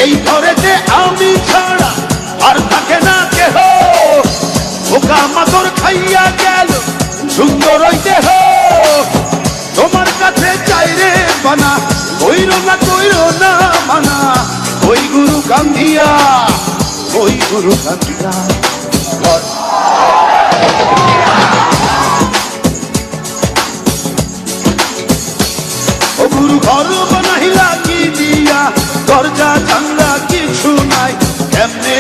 এই ঘরেতে আমি ছাড়া আর থাকে না কেহ, পোকা মাকড় খাইয়া গেল সুন্দর ওই দেহ। তোমার কাছে চাইরে বানা, কইরো না মানা, ওই গুরু কান্দিয়া, ওই গুরু কান্দিয়া। ও গুরু ঘর বানাইলা কি দিয়া, দরজা জানলা কিছু নাই, কেমনে